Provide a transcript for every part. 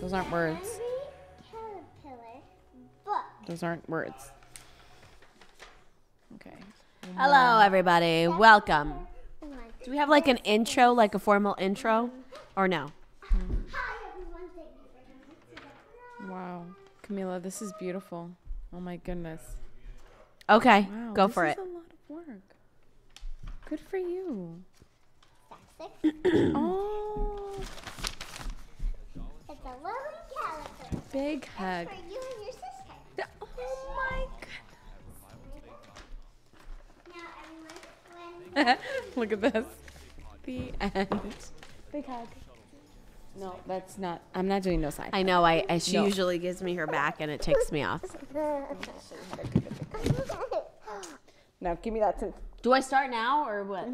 Those aren't words. Caterpillar book. Those aren't words. Okay. Hello, everybody. Welcome. Do we have like an intro, like a formal intro, or no? Hi, everyone. Thank you for coming. Wow. Camila, this is beautiful. Oh, my goodness. Okay, Wow, go for it. This is a lot of work. Good for you. That's Oh, It's a lovely caterpillar. big hug. For you and your sister. Oh, my Now, everyone, when Look at this. The end. Big hug. No, that's not. I'm not doing no side. I know. She No. usually gives me her back, and it ticks me off. Now, give me that too. Do I start now or what?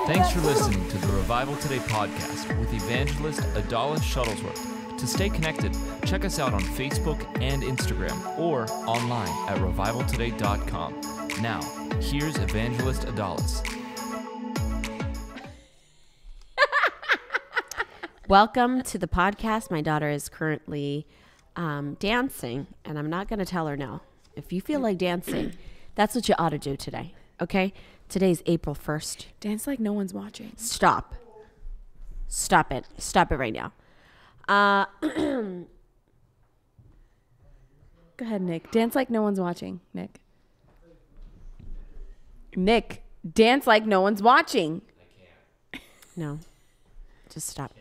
Thanks for listening to the Revival Today podcast with evangelist Adalis Shuttlesworth. To stay connected, check us out on Facebook and Instagram or online at revivaltoday.com. Now, here's evangelist Adalis. Welcome to the podcast. My daughter is currently dancing, and I'm not going to tell her no. If you feel like dancing, that's what you ought to do today, okay? Today's April 1st. Dance like no one's watching. Stop. Stop it. Stop it right now. Go ahead, Nick. Dance like no one's watching, Nick. Nick, dance like no one's watching. No. Just stop.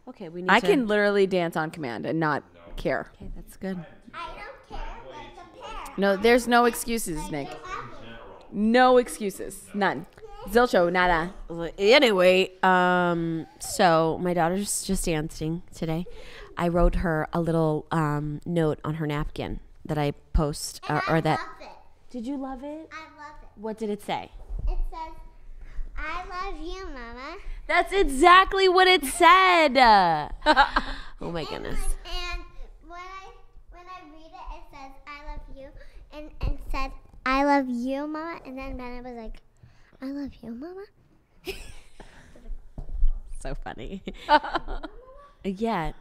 Okay, we need I to... can literally dance on command and not care. Okay, that's good. I don't care, let's compare. No, there's no excuses, Nick. No excuses. None. Zilcho, nada. Anyway, so my daughter's just dancing today. I wrote her a little note on her napkin that I post, or that... I love it. Did you love it? I love it. What did it say? It says, I love you, Mama. That's exactly what it said. Oh my goodness. And when I read it, it says, I love you. And it said, I love you, Mama. And then Bennett was like, I love you, Mama. So funny. Yeah.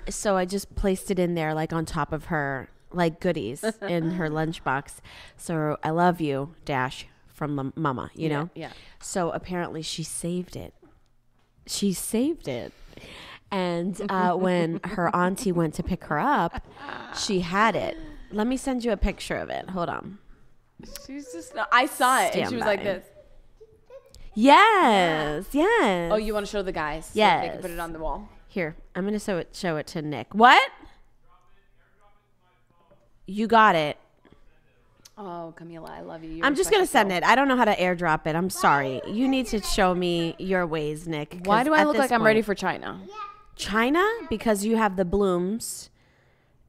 So I just placed it in there, like on top of her, like goodies in her lunchbox. So I love you, dash from the mama, you know? Yeah. So apparently she saved it. And when her auntie went to pick her up, she had it. Let me send you a picture of it. Hold on. She's just... I saw it, and Stand she was by. like this. Yes. Oh, you want to show the guys? So Yes. they can put it on the wall. Here, I'm going to show it to Nick. What? You got it. Oh, Camila, I love you. I'm just going to send it. I don't know how to airdrop it. I'm sorry. You need to show me your ways, Nick. 'cause Why do I at look this like I'm point- ready for China? China? Because you have the blooms.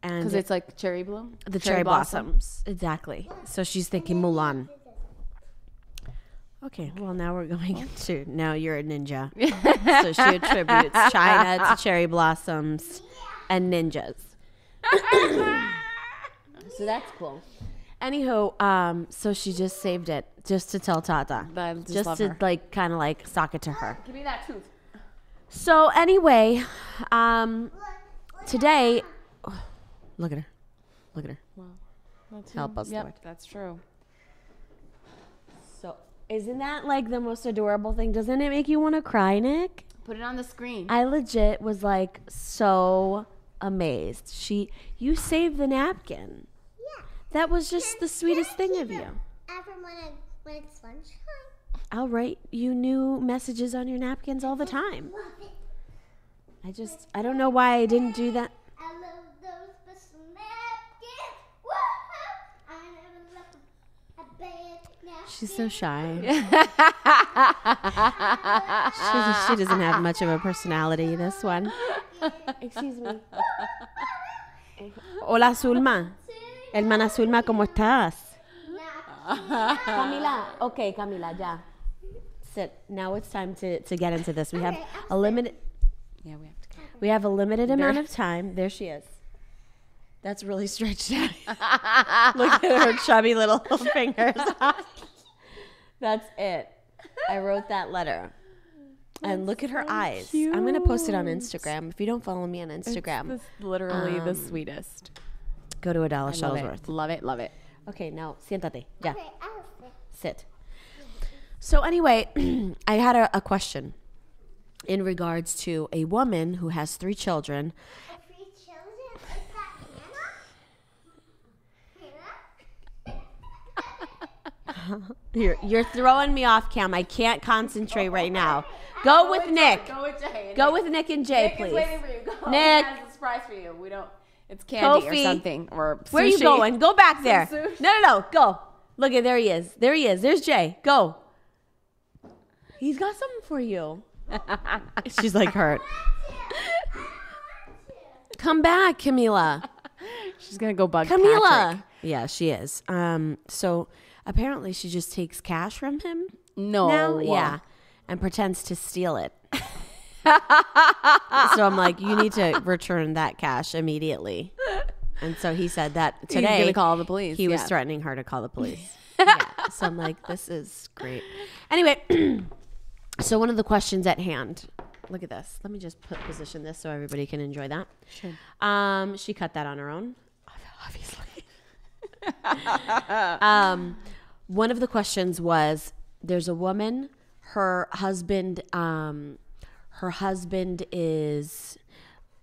And Because it's like cherry bloom? the cherry blossoms. Exactly. So she's thinking Mulan. Okay, well, now we're going into... Now you're a ninja. So she attributes China to cherry blossoms and ninjas. So that's cool. Anywho, so she just saved it just to tell Tata. I just Just love to, her. like, kind of like sock it to her. Give me that tooth. So anyway, today... look at her. Look at her. Help us, Yep, Lord. that's true. So isn't that like the most adorable thing? Doesn't it make you want to cry, Nick? Put it on the screen. I legit was like so amazed. You saved the napkin. Yeah. That was just the sweetest thing of you. After when it's lunchtime. I'll write you new messages on your napkins all the time. Love it. I don't know why I didn't do that. I love those special napkins. Woo-hoo! I never left a bad napkin. She's so shy. she doesn't have much of a personality, this one. Excuse me. Hola, Zulma. Hermana Zulma, ¿cómo estás? Camila. Okay, Camila, ya. Sit. Now it's time to get into this. We have a limited... Yeah, we have to go. We have a limited amount of time. There she is. That's really stretched out. Look at her chubby little fingers. That's it. I wrote that letter. And look at her eyes. I'm going to post it on Instagram. If you don't follow me on Instagram. It's literally the sweetest. Go to Adalis Love Shuttlesworth. it. Love it. Love it. Okay, now siéntate. Ya. Okay, I'll sit. Sit. So anyway, I had a question in regards to a woman who has 3 children. 3 children? Is that Hannah? You're throwing me off, Cam. I can't concentrate right now. Go with Nick. Go with Jay. Go with Nick and Jay, please. Nick is waiting for you. Go. Nick. He has a surprise for you. We don't. It's candy Kofi. or something or sushi. Where are you going? Go back there. sushi. No. Go. Look at there he is. There he is. There's Jay. Go. He's got something for you. She's like hurt. Come back, Camila. She's gonna go bug Camila. Patrick. Yeah, she is. So apparently she just takes cash from him. No. Now? Yeah. And pretends to steal it. So I'm like, you need to return that cash immediately. And so he said that today. He's gonna call the police. He was threatening her to call the police. Yeah. So I'm like, this is great. Anyway, so one of the questions at hand. Look at this. Let me just position this so everybody can enjoy that. Sure. She cut that on her own, obviously. One of the questions was, there's a woman, her husband is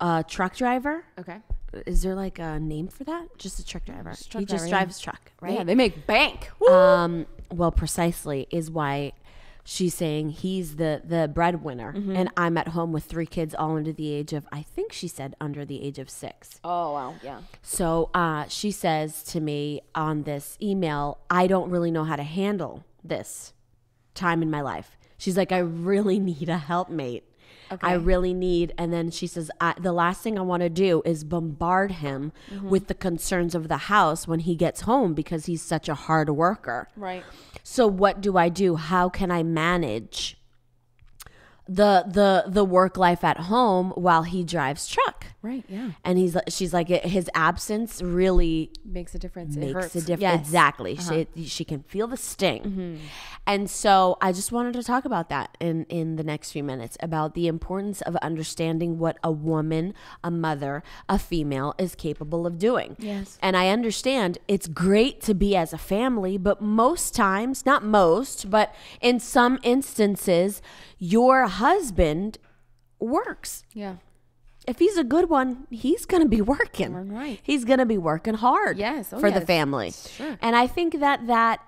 a truck driver. Okay. Is there like a name for that? Just a truck driver. He just drives truck, right? Yeah, they make bank. Well, precisely is why she's saying he's the breadwinner, and I'm at home with 3 kids, all under the age of, I think she said under the age of 6. Oh wow, yeah. So she says to me on this email, I don't really know how to handle this time in my life. She's like, I really need a helpmate. Okay. I really need, and then she says, the last thing I want to do is bombard him with the concerns of the house when he gets home because he's such a hard worker. Right. So what do I do? How can I manage the work life at home while he drives truck? Right. Yeah. And she's like, his absence really Makes a difference. It makes hurts. a difference. Yes. Exactly. She can feel the sting. And so I just wanted to talk about that in the next few minutes, about the importance of understanding what a woman, a mother, a female is capable of doing. Yes. And I understand it's great to be as a family, but most times, not most, but in some instances, your husband works. Yeah. If he's a good one, he's going to be working. Right. He's going to be working hard Yes. Oh, for the yes. family. Sure. And I think that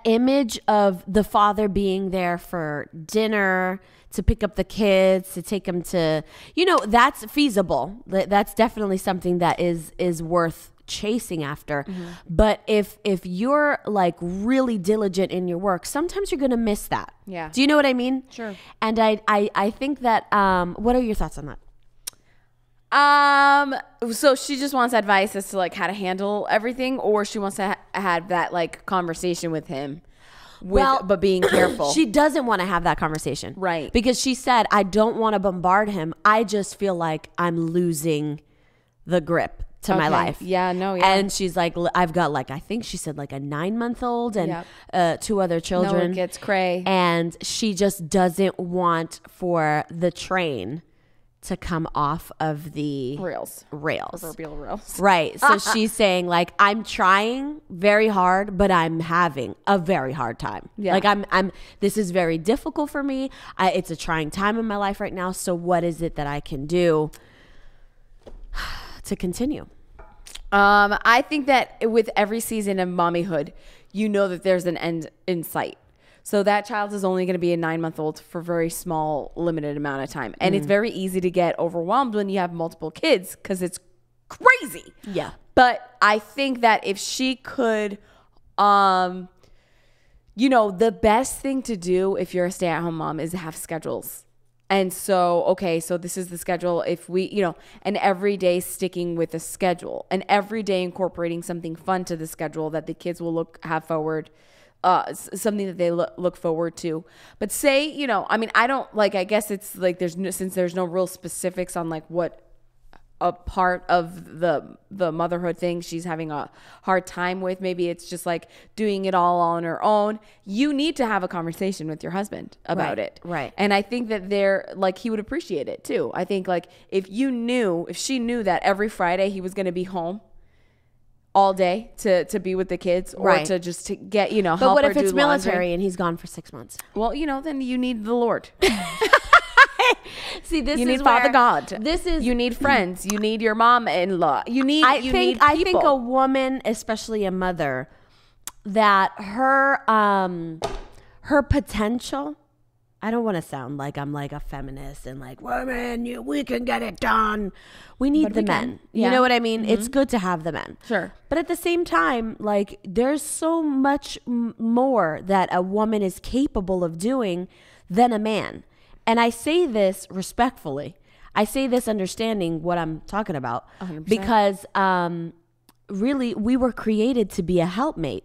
image of the father being there for dinner, to pick up the kids, to take them to, that's feasible. That's definitely something that is worth chasing after. But if you're like really diligent in your work, sometimes you're going to miss that. Yeah. Do you know what I mean? Sure. And I think that, what are your thoughts on that? So she just wants advice as to like how to handle everything, or she wants to have that like conversation with him, but being careful. She doesn't want to have that conversation. Right. Because she said, I don't want to bombard him. I just feel like I'm losing the grip to my Okay. life. Yeah, no, yeah. And she's like, I've got like, I think she said like a 9-month-old and 2 other No, children. it gets cray. And she just doesn't want for the train to come off of the Rails. Proverbial rails. Right. So she's saying like, I'm trying very hard, but I'm having a very hard time. Yeah. Like this is very difficult for me. It's a trying time in my life right now. So what is it that I can do to continue? I think that with every season of mommyhood, you know that there's an end in sight. So that child is only going to be a 9-month-old for a very small, limited amount of time. And it's very easy to get overwhelmed when you have multiple kids because it's crazy. Yeah. But I think that if she could, the best thing to do if you're a stay-at-home mom is to have schedules. And so, okay, so this is the schedule. If we, and every day sticking with a schedule, and every day incorporating something fun to the schedule that the kids will have forward, something that they look forward to. But say, I don't like, I guess it's like since there's no real specifics on like what a part of the motherhood thing she's having a hard time with. Maybe it's just like doing it all on her own. You need to have a conversation with your husband about it. Right. And I think that he would appreciate it too. I think like if she knew that every Friday he was going to be home all day to be with the kids or Right. to just to get, help But what her if it's do military laundry. and he's gone for 6 months? Well, then you need the Lord. See, this You is need Father where- God. This is You need friends. You need your mom-in-law. You need I need think people. a woman, especially a mother, that her potential. I don't want to sound like I'm like a feminist and like women, we can get it done. We need the men. You Yeah. know what I mean? It's good to have the men. Sure. But at the same time, like there's so much more that a woman is capable of doing than a man. And I say this respectfully. I say this understanding what I'm talking about 100%. because really we were created to be a helpmate.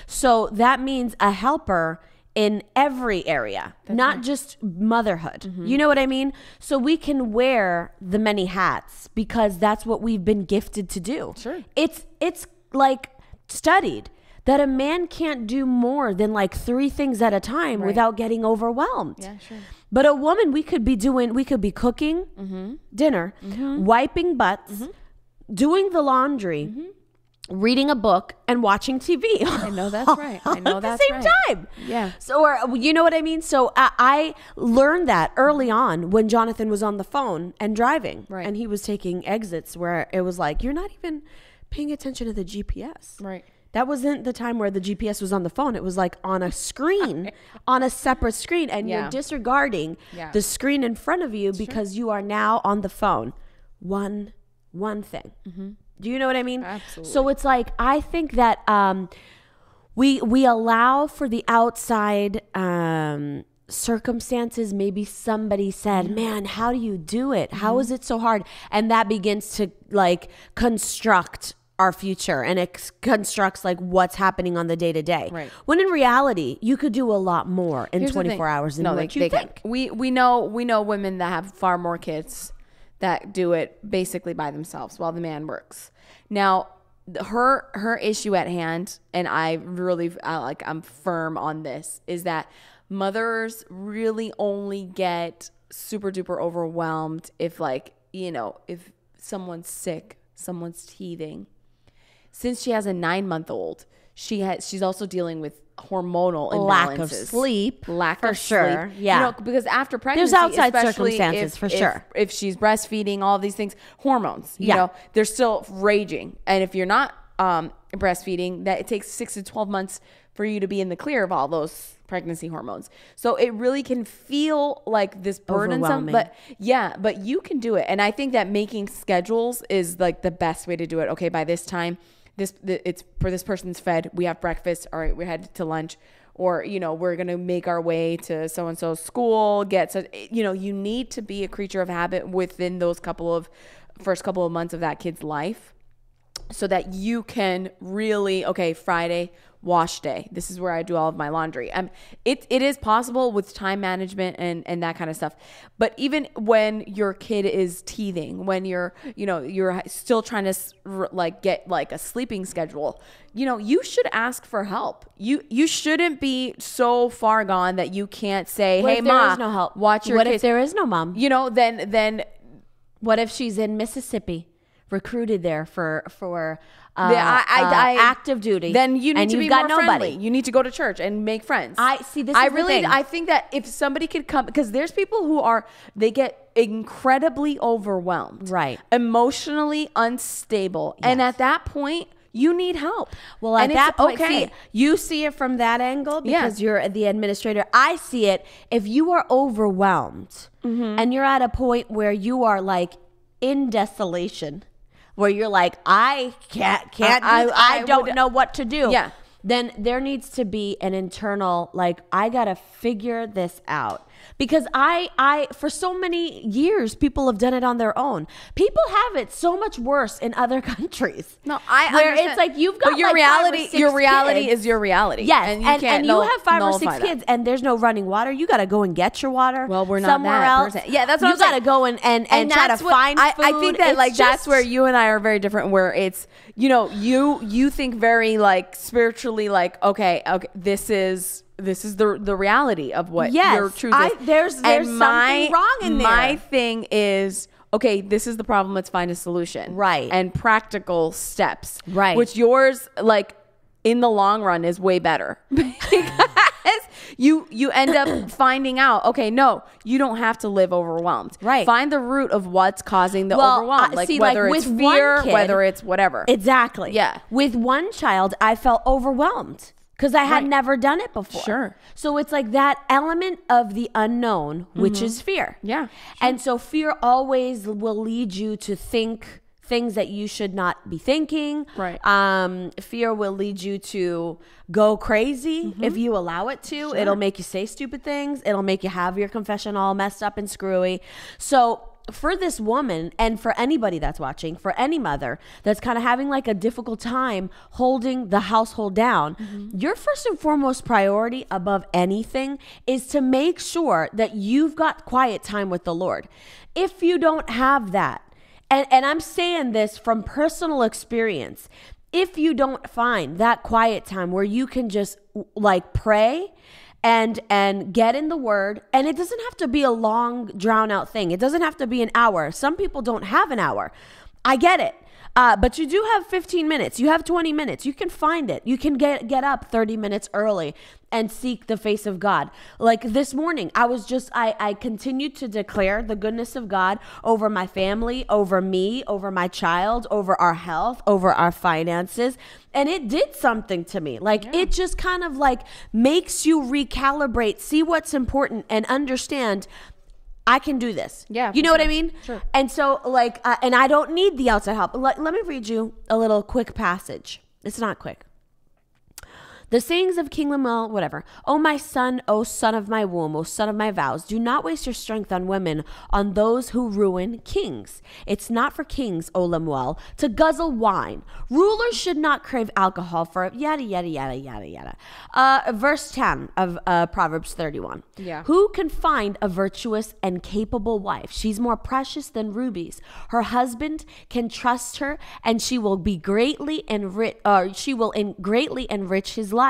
So that means a helper in every area, not just motherhood. Mm-hmm. You know what I mean? So we can wear the many hats because that's what we've been gifted to do. Sure. It's like studied that a man can't do more than like 3 things at a time without getting overwhelmed. Yeah, sure. But a woman, we could be cooking dinner, wiping butts, doing the laundry, reading a book, and watching TV. I know that's right. I know that's at the same time. Yeah. So, or, you know what I mean? So I learned that early on when Jonathan was on the phone and driving. Right. And he was taking exits where it was like, you're not even paying attention to the GPS. Right. That wasn't the time where the GPS was on the phone. It was like on a screen, on a separate screen. And Yeah. you're disregarding Yeah. the screen in front of you because you are now on the phone. One thing. Do you know what I mean? Absolutely. So it's like, I think that we allow for the outside circumstances. Maybe somebody said, man, how do you do it? How is it so hard? And that begins to like construct our future, and it constructs like what's happening on the day to day. Right. When in reality, you could do a lot more in Here's the 24 thing. hours than No, what they you can. think. We know women that have far more kids that do it basically by themselves while the man works. Now, her issue at hand, and I'm firm on this, is that mothers really only get super duper overwhelmed if if someone's sick, someone's teething. Since she has a 9-month-old, she's also dealing with hormonal imbalances. Lack of sleep, Lack for of sure. sleep. Yeah. Because after pregnancy, There's outside especially circumstances, for sure. If she's breastfeeding, all these things, hormones, Yeah. they're still raging. And if you're not breastfeeding, that it takes 6 to 12 months for you to be in the clear of all those pregnancy hormones. So it really can feel like this burdensome, Overwhelming. but you can do it. And I think that making schedules is like the best way to do it. Okay, by this time, it's for this person's fed. We have breakfast. All right, we're headed to lunch, or we're gonna make our way to so and so's school. You need to be a creature of habit within those first couple of months of that kid's life, so that you can really Friday wash day. This is where I do all of my laundry. It is possible with time management and that kind of stuff. But even when your kid is teething, when you're still trying to get like a sleeping schedule, you should ask for help. You shouldn't be so far gone that you can't say, What "Hey, if there Ma, is no help? watch your What kids." if there is no mom? Then What if she's in Mississippi, recruited there for active duty? Then you need and to you've be got more nobody. friendly. You need to go to church and make friends. I think that if somebody could come, because there's people who they get incredibly overwhelmed, Right. Emotionally unstable, and at that point, you need help. Well, at and that point, okay. see, you see it from that angle because Yeah. you're the administrator. I see it if you are overwhelmed and you're at a point where you are like in desolation, where you're like, I don't know what to do. Yeah. Then there needs to be an internal, like, I got to figure this out. because I for so many years people have done it on their own. People have it so much worse in other countries. No, I where understand. it's like you've got but your like reality, 5 or 6 your reality kids. is your reality. Yes, and and you have 5 or 6 nullify that. kids, and there's no running water. You got to go and get your water. Well, we're not somewhere that else. person. Yeah, that's what you I'm saying. got to go and try to that's what- find food. I think that It's like that's just- where you and I are very different. Where it's you think very like spiritually, like okay, this is the reality of what your truth is. There's something wrong in there. My thing is, okay, this is the problem. Let's find a solution. Right. And practical steps. Right. Which yours, like, in the long run is way better. Because you end up finding out, okay, no, you don't have to live overwhelmed. Right. Find the root of what's causing the overwhelm. Like, see, whether like, it's with fear, one kid- whether it's whatever. Exactly. Yeah. With one child, I felt overwhelmed because I had Right. never done it before. Sure. So it's like that element of the unknown, which is fear. Yeah, And so fear always will lead you to think things that you should not be thinking. Right. Fear will lead you to go crazy if you allow it to. It'll make you say stupid things. It'll make you have your confession all messed up and screwy. So for this woman, and for anybody that's watching, for any mother that's kind of having like a difficult time holding the household down, your first and foremost priority above anything is to make sure that you've got quiet time with the Lord. If you don't have that, and I'm saying this from personal experience, if you don't find that quiet time where you can just like pray and get in the word, and it doesn't have to be a long drawn out thing. It doesn't have to be an hour. Some people don't have an hour. I get it. But you do have 15 minutes. You have 20 minutes. You can find it. You can get up 30 minutes early and seek the face of God. Like this morning, I continued to declare the goodness of God over my family, over me, over my child, over our health, over our finances. And it did something to me. Like it just kind of like makes you recalibrate, see what's important, and understand I can do this. Yeah. You know what I mean? Sure. And so like, and I don't need the outside help. Let me read you a little quick passage. It's not quick. The sayings of King Lemuel, whatever. O my son, O son of my womb, O son of my vows, do not waste your strength on women, on those who ruin kings. It's not for kings, O Lemuel, to guzzle wine. Rulers should not crave alcohol for yada, yada, yada, yada, yada. Verse 10 of Proverbs 31. Yeah. Who can find a virtuous and capable wife? She's more precious than rubies. Her husband can trust her, and she will be greatly enrich his life.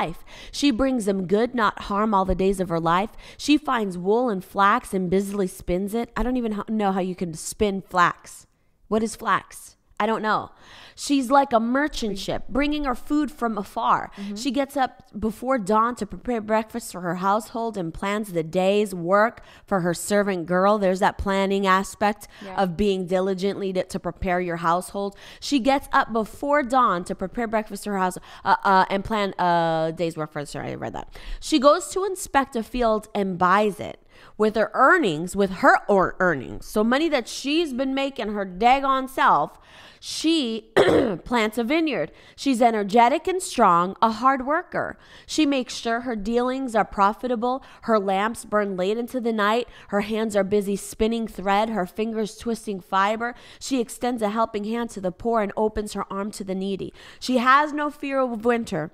She brings him good, not harm, all the days of her life. She finds wool and flax and busily spins it. I don't even know how you can spin flax. What is flax? I don't know. She's like a merchant ship, bringing her food from afar. She gets up before dawn to prepare breakfast for her household and plans the day's work for her servant girl. There's that planning aspect of being diligently to prepare your household. She gets up before dawn to prepare breakfast for her house and plan a day's work for her. Sorry, I read that. She goes to inspect a field and buys it. With her earnings, so money that she's been making her daggone self, she plants a vineyard. She's energetic and strong, a hard worker. She makes sure her dealings are profitable. Her lamps burn late into the night. Her hands are busy spinning thread, her fingers twisting fiber. She extends a helping hand to the poor and opens her arm to the needy. She has no fear of winter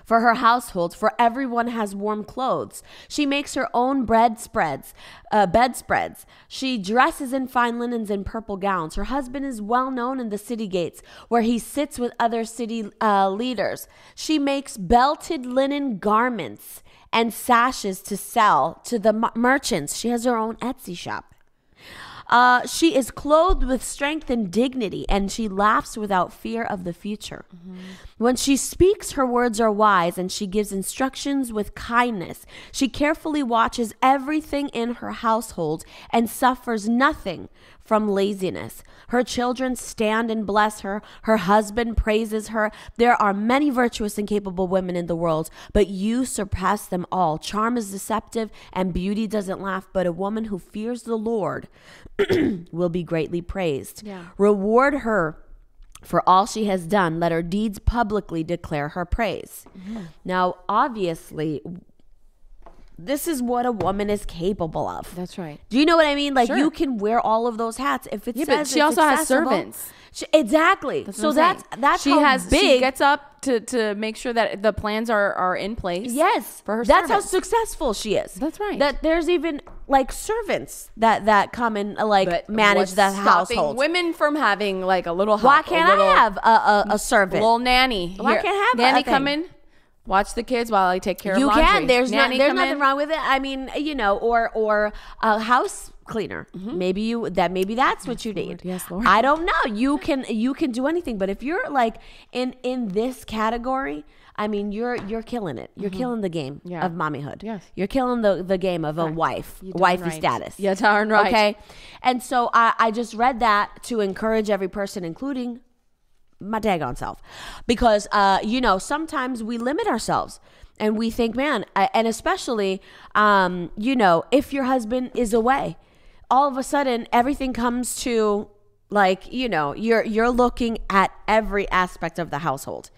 for her household, for everyone has warm clothes. She makes her own bedspreads. She dresses in fine linens and purple gowns. Her husband is well known in the city gates, where he sits with other city leaders. She makes belted linen garments and sashes to sell to the merchants. She has her own Etsy shop. She is clothed with strength and dignity, and she laughs without fear of the future. When she speaks, her words are wise, and she gives instructions with kindness. She carefully watches everything in her household and suffers nothing from laziness. Her children stand and bless her. Her husband praises her. There are many virtuous and capable women in the world, but you surpass them all. Charm is deceptive and beauty doesn't laugh, but a woman who fears the Lord will be greatly praised. Reward her for all she has done. Let her deeds publicly declare her praise. Now, obviously, this is what a woman is capable of. That's right. Do you know what I mean? Like Sure. you can wear all of those hats if it Yeah, says but she it's also has accessible. servants. Exactly. So that's she how has. big. She gets up to make sure that the plans are in place. Yes, for her. That's servants. how successful she is. That's right. That there's even like servants that come and But manage what's the stopping household. women from having like a little. Why can't I have a servant? little nanny? Why Here, can't I have nanny a thing? come in? Watch the kids while I take care of You laundry. can. There's nanny there's come nothing in. wrong with it. I mean, or a house cleaner. Maybe that's what you need. Yes, Lord. I don't know. You can do anything, but if you're like in this category, I mean, you're killing it. You're killing the game of mommyhood. Yes. You're killing the game of a wife, You darn wifey right. status. Yeah, darn right. Okay. And so I just read that to encourage every person, including my daggone self, because sometimes we limit ourselves and we think, man, and especially if your husband is away, all of a sudden everything comes to like you're looking at every aspect of the household.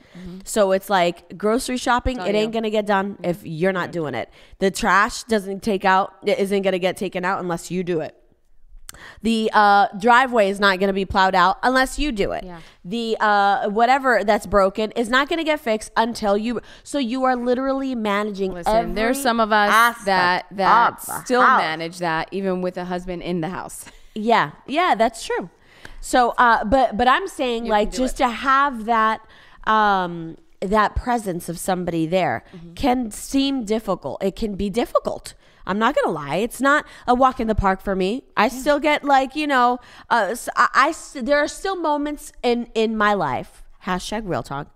So it's like grocery shopping, it ain't gonna get done if you're not doing it. The trash isn't gonna get taken out unless you do it. The driveway is not going to be plowed out unless you do it. Yeah. The whatever that's broken is not going to get fixed until you. So you are literally managing. Listen, there's some of us that aspect of the still house. manage that even with a husband in the house. Yeah, that's true. So, but I'm saying like just to have that that presence of somebody there can seem difficult. It can be difficult. I'm not going to lie. It's not a walk in the park for me. I still get like, there are still moments in my life, #real talk,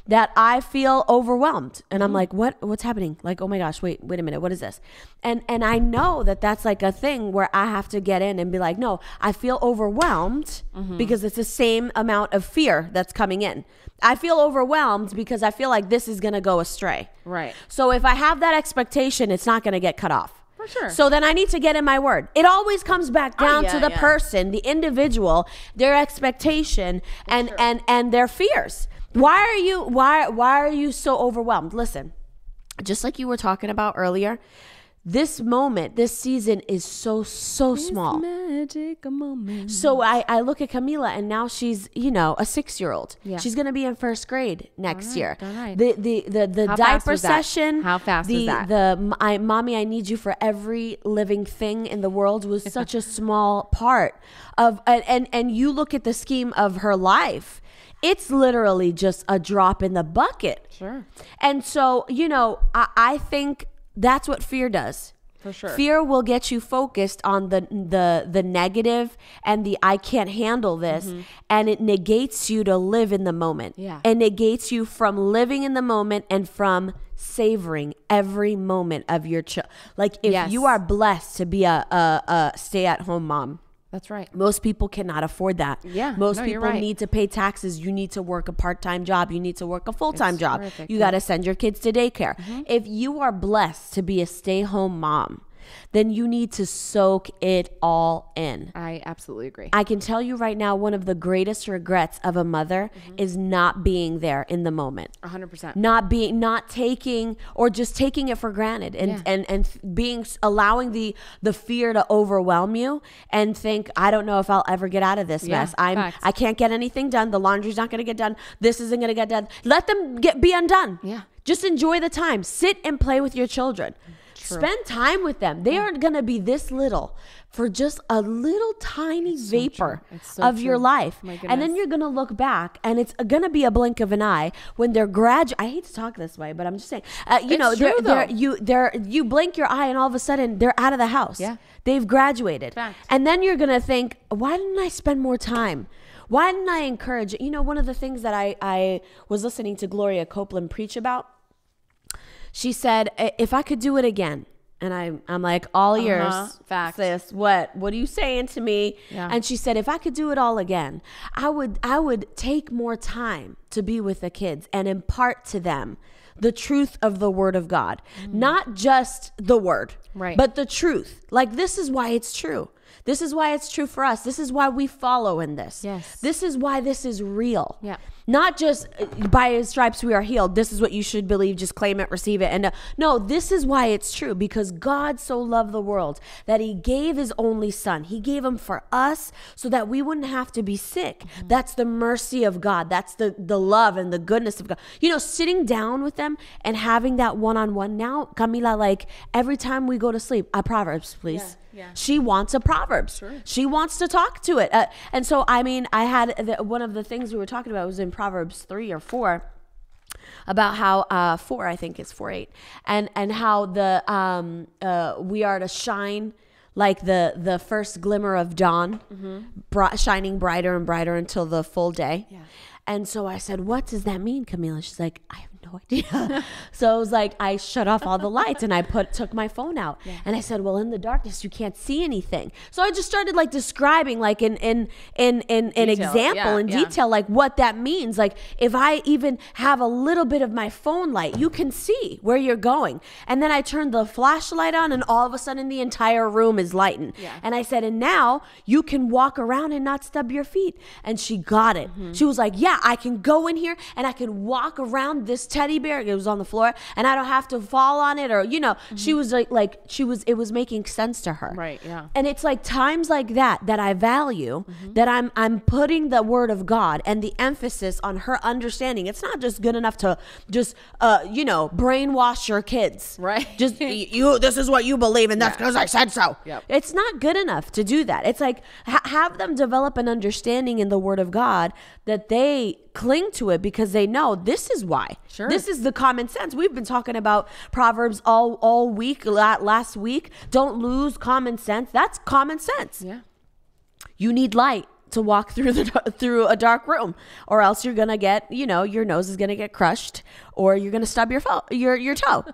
that I feel overwhelmed. And I'm like, what's happening? Like, oh my gosh, wait a minute. What is this? And I know that that's like a thing where I have to get in and be like, no, I feel overwhelmed because it's the same amount of fear that's coming in. I feel overwhelmed because I feel like this is going to go astray. Right. So if I have that expectation, it's not going to get cut off. For sure. So then I need to get in my word. It always comes back down to the person, the individual, their expectation and their fears. Why are you so overwhelmed? Listen, just like you were talking about earlier, this moment, this season is so small. Magic moment. So I look at Camila and now she's, a 6-year-old. Yeah. She's going to be in first grade next year. All right. The diaper session. How fast was that? Mommy, I need you for every living thing in the world was such a small part of, and you look at the scheme of her life. It's literally just a drop in the bucket. Sure. And so, I think that's what fear does. For sure. Fear will get you focused on the negative and the I can't handle this, and it negates you to live in the moment. Yeah. It negates you from living in the moment and from savoring every moment of your like if you are blessed to be a stay-at-home mom. That's right. Most people cannot afford that. Yeah. Most you're people right. need to pay taxes. You need to work a part-time job. You need to work a full-time It's job. terrific, You yeah. got to send your kids to daycare. If you are blessed to be a stay-home mom, then you need to soak it all in. I absolutely agree. I can tell you right now, one of the greatest regrets of a mother is not being there in the moment. 100%. Not taking or just taking it for granted and allowing the fear to overwhelm you and think, I don't know if I'll ever get out of this mess. Facts. I can't get anything done. The laundry's not going to get done. This isn't going to get done. Let them be undone. Yeah. Just enjoy the time. Sit and play with your children. Spend time with them. They aren't going to be this little for just a little tiny vapor of your life. And then you're going to look back and it's going to be a blink of an eye when they're I hate to talk this way, but I'm just saying, you blink your eye and all of a sudden they're out of the house. Yeah. They've graduated. Fact. And then you're going to think, why didn't I spend more time? Why didn't I encourage? One of the things that I was listening to Gloria Copeland preach about, she said, if I could do it again, and I'm like, all ears, Facts. sis, what are you saying to me? Yeah. And she said, if I could do it all again, I would take more time to be with the kids and impart to them the truth of the word of God, not just the word, but the truth. Like, this is why it's true. This is why it's true for us. This is why we follow in this. Yes. This is why this is real. Yeah. Not just by his stripes we are healed. This is what you should believe. Just claim it, receive it. And no, this is why it's true. Because God so loved the world that he gave his only son. He gave him for us so that we wouldn't have to be sick. That's the mercy of God. That's the love and the goodness of God. You know, sitting down with them and having that one-on-one. Now, Camila, like every time we go to sleep, Proverbs, please. Yeah. She wants a Proverbs. Sure. She wants to talk to it. And so, I mean, I had one of the things we were talking about was in Proverbs 3 or 4 about how 4, I think it's 4:8, and how we are to shine like the first glimmer of dawn, shining brighter and brighter until the full day. Yeah. And so I said, what does that mean, Camila? She's like, I have no idea. So I was like, I shut off all the lights and I took my phone out. Yeah. And I said, well, in the darkness, you can't see anything. So I just started like describing like in example, in detail, like what that means. Like if I even have a little bit of my phone light, you can see where you're going. And then I turned the flashlight on and all of a sudden the entire room is lighting. Yeah. And I said, and now you can walk around and not stub your feet. And she got it. She was like, yeah, I can go in here and I can walk around this teddy bear. It was on the floor and I don't have to fall on it, or, you know, she was it was making sense to her. Right. Yeah. And it's like times like that I value, that I'm putting the word of God and the emphasis on her understanding. It's not just good enough to just, brainwash your kids. Right. Just this is what you believe and that's because I said so. Yep. It's not good enough to do that. It's like have them develop an understanding in the word of God that they cling to it because they know this is why. Sure. This is the common sense. We've been talking about Proverbs all week, last week. Don't lose common sense. That's common sense. Yeah. You need light to walk through a dark room, or else you're gonna get, your nose is gonna get crushed, or you're gonna stub your toe.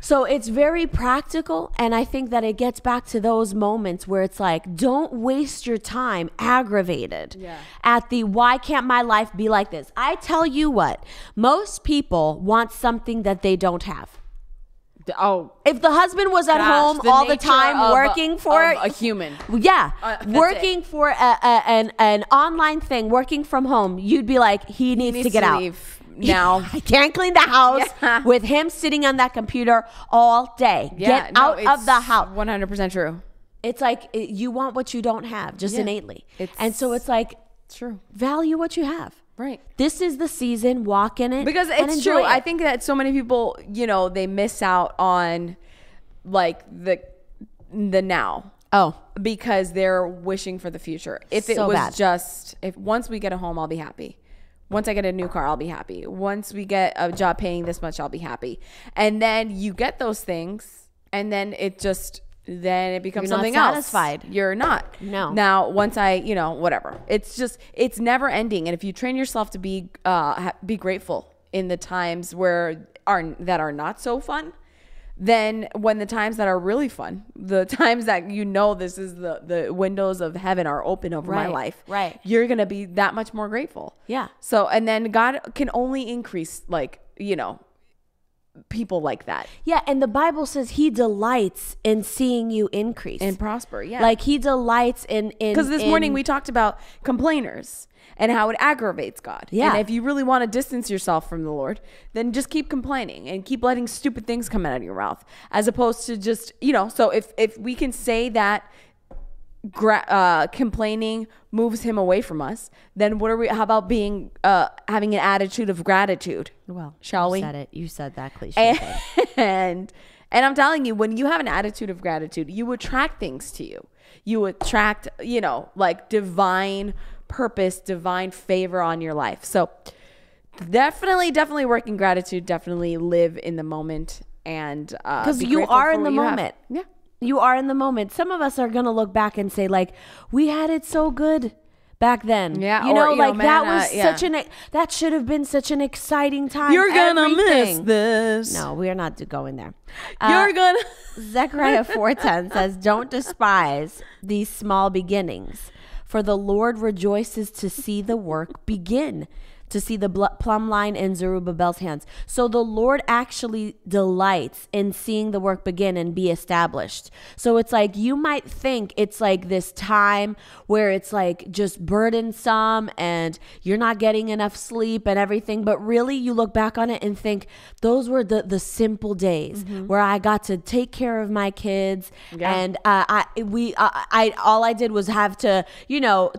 So it's very practical, and I think that it gets back to those moments where it's like, don't waste your time aggravated at the why can't my life be like this? I tell you what, most people want something that they don't have. Oh, if the husband was at home all the time working for a human, working for an online thing, working from home, you'd be like, he needs to get out. Now I can't clean the house with him sitting on that computer all day. Get out of the house. 100% true. It's like you want what you don't have, just innately. And so it's like, true. Value what you have. Right. This is the season. Walk in it. Because it's true. I think that so many people, they miss out on like the now. Oh. Because they're wishing for the future. If it was if once we get a home, I'll be happy. Once I get a new car, I'll be happy. Once we get a job paying this much, I'll be happy. And then you get those things, and then it becomes something else. Satisfied. You're not. No. Now, once whatever. It's never ending. And if you train yourself to be grateful in the times that are not so fun, then when the times that are really fun, the times that this is the windows of heaven are open over my life, right? You're going to be that much more grateful. Yeah. So, and then God can only increase people like that. Yeah. And the Bible says he delights in seeing you increase. And prosper. Yeah. Like he delights in because this morning we talked about complainers and how it aggravates God. Yeah. And if you really want to distance yourself from the Lord, then just keep complaining and keep letting stupid things come out of your mouth, as opposed to just, so if we can say that complaining moves him away from us, then how about being, having an attitude of gratitude? Well, shall we? You said that cliche thing. And I'm telling you, when you have an attitude of gratitude, you attract things to you. You attract, like divine purpose, divine favor on your life. So definitely work in gratitude. Definitely live in the moment, and because you are in the moment. Yeah, you are in the moment. Some of us are gonna look back and say, like, we had it so good back then. Yeah, that should have been such an exciting time. You're gonna miss this. No, we are not going there. You're gonna. Zechariah 4:10 says, "Don't despise these small beginnings, for the Lord rejoices to see the work begin." to see the plumb line in Zerubbabel's hands. So the Lord actually delights in seeing the work begin and be established. So it's like, you might think it's like this time where it's like just burdensome and you're not getting enough sleep and everything. But really, you look back on it and think those were the simple days where I got to take care of my kids. And all I did was have to,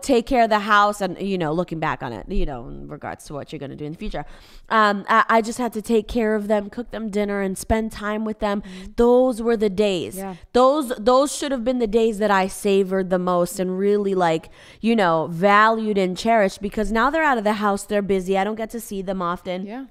take care of the house and, looking back on it, in regards to what you're going to do in the future. I just had to take care of them, cook them dinner and spend time with them. Those were the days. Yeah. Those should have been the days that I savored the most and really valued and cherished, because now they're out of the house. They're busy. I don't get to see them often. Yeah.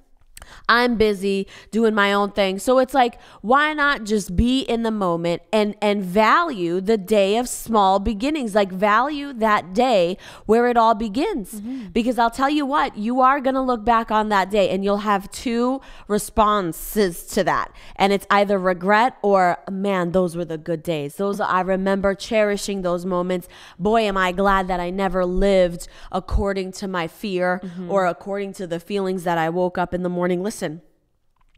I'm busy doing my own thing. So it's like, why not just be in the moment and value the day of small beginnings? Like, value that day where it all begins. Because I'll tell you what, you are going to look back on that day and you'll have two responses to that. And it's either regret or, man, those were the good days. I remember cherishing those moments. Boy, am I glad that I never lived according to my fear or according to the feelings that I woke up in the morning. Listen,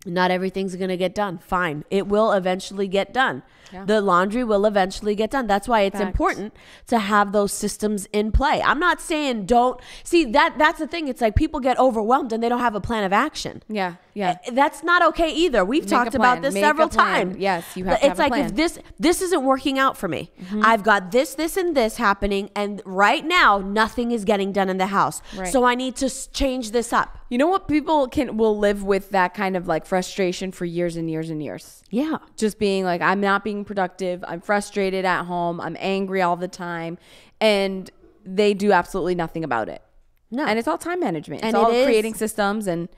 not everything's going to get done. Fine. It will eventually get done. Yeah. The laundry will eventually get done. That's why it's important to have those systems in play. I'm not saying don't see that's the thing. It's like people get overwhelmed and they don't have a plan of action. Yeah. Yeah. That's not okay either. We've talked about this several times. Yes. You have to have a plan. It's like, if this isn't working out for me, I've got this, and this happening. And right now, nothing is getting done in the house. Right. So I need to change this up. You know what? People will live with that kind of like frustration for years and years and years. Yeah. Just being like, I'm not being productive. I'm frustrated at home. I'm angry all the time. And they do absolutely nothing about it. No. And it's all time management. It's all creating systems and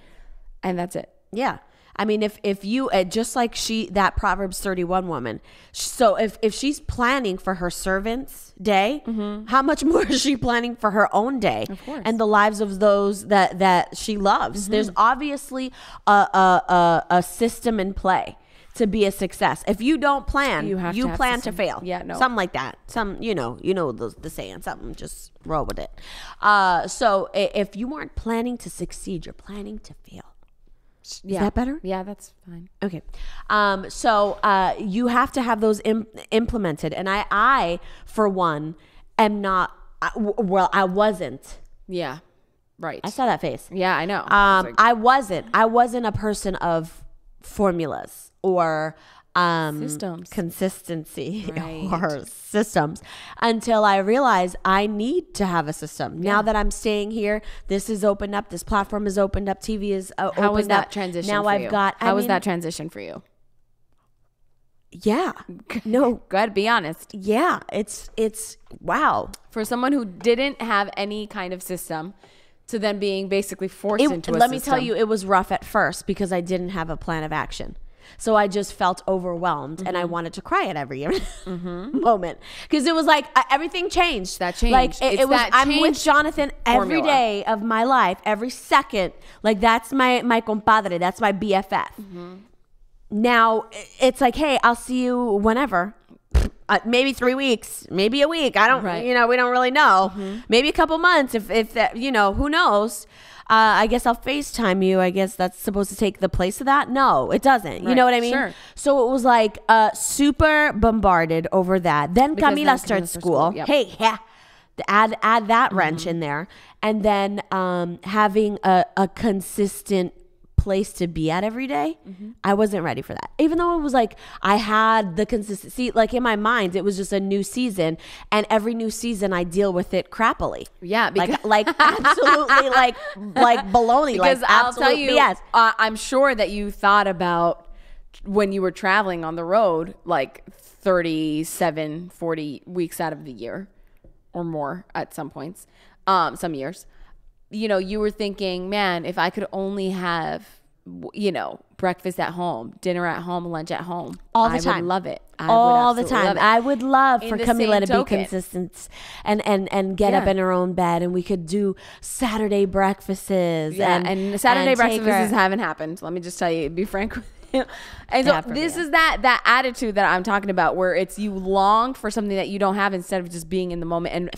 that's it. Yeah. I mean, if you, just like that Proverbs 31 woman, so if she's planning for her servant's day, how much more is she planning for her own day? Of course. And the lives of those that she loves? There's obviously a system in play to be a success. If you don't plan, you plan to fail. Yeah, no. Something like that. The saying, something, just roll with it. So if you weren't planning to succeed, you're planning to fail. Is that better? Yeah, that's fine. Okay. So you have to have those implemented. And I, for one, am not, I wasn't. Yeah. Right. I saw that face. Yeah, I know. I wasn't a person of formulas or systems, consistency, or systems, until I realized I need to have a system. Now that I'm staying here, this is opened up, this platform is opened up, TV is opened up. How was that transition now for I've you? got How was that transition for you? Yeah. No. Go ahead, be honest. Yeah. It's wow. For someone who didn't have any kind of system to then being basically forced into a system. Let me tell you, it was rough at first because I didn't have a plan of action. So I just felt overwhelmed and I wanted to cry at every moment, because it was like everything changed. That changed. Like it was. I'm with Jonathan every day of my life, every second. Like that's my compadre. That's my BFF. Now it's like, hey, I'll see you whenever. Maybe 3 weeks, maybe a week. I don't. We don't really know. Maybe a couple months. If that, who knows. I guess I'll FaceTime you. I guess that's supposed to take the place of that. No, it doesn't. You know what I mean? Sure. So it was like super bombarded over that. Then Camila starts school. Yep. Hey, yeah. Add that wrench in there. And then having a consistent place to be at every day. I wasn't ready for that. Even though it was like I had the consistency, like in my mind, it was just a new season, and every new season I deal with it crappily. Yeah, because like absolutely like baloney. Because like I'll tell you, BS. I'm sure that you thought about when you were traveling on the road, like 37, 40 weeks out of the year or more at some points, some years. You were thinking, man, if I could only have, breakfast at home, dinner at home, lunch at home. All the time. I would love it. All the time. I would love for Camila to be consistent and get up in her own bed, and we could do Saturday breakfasts. Yeah, and Saturday breakfasts haven't happened. Let me just tell you, be frank with And so this is that attitude that I'm talking about, where it's you long for something that you don't have instead of just being in the moment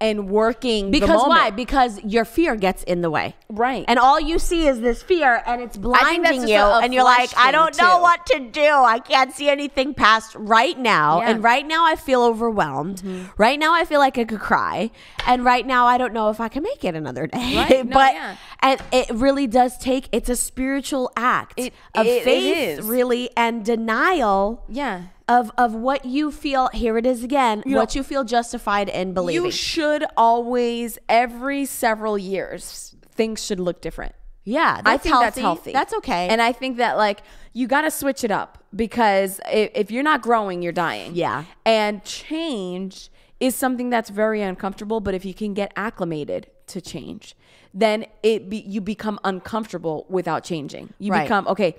and working because the moment. why? Because your fear gets in the way, right? And all you see is this fear, and it's blinding you, and you're like, I don't know what to do. I can't see anything past right now, and right now I feel overwhelmed. Right now I feel like I could cry, and right now I don't know if I can make it another day. Right? And it really does take. It's a spiritual act of faith, really, and denial. Yeah. Of what you feel, here it is again, what you feel justified in believing. You should always, every several years, things should look different. Yeah, I think that's healthy. That's okay. And I think that, like, you got to switch it up, because if you're not growing, you're dying. Yeah. And change is something that's very uncomfortable, but if you can get acclimated to change, then you become uncomfortable without changing. You become, okay,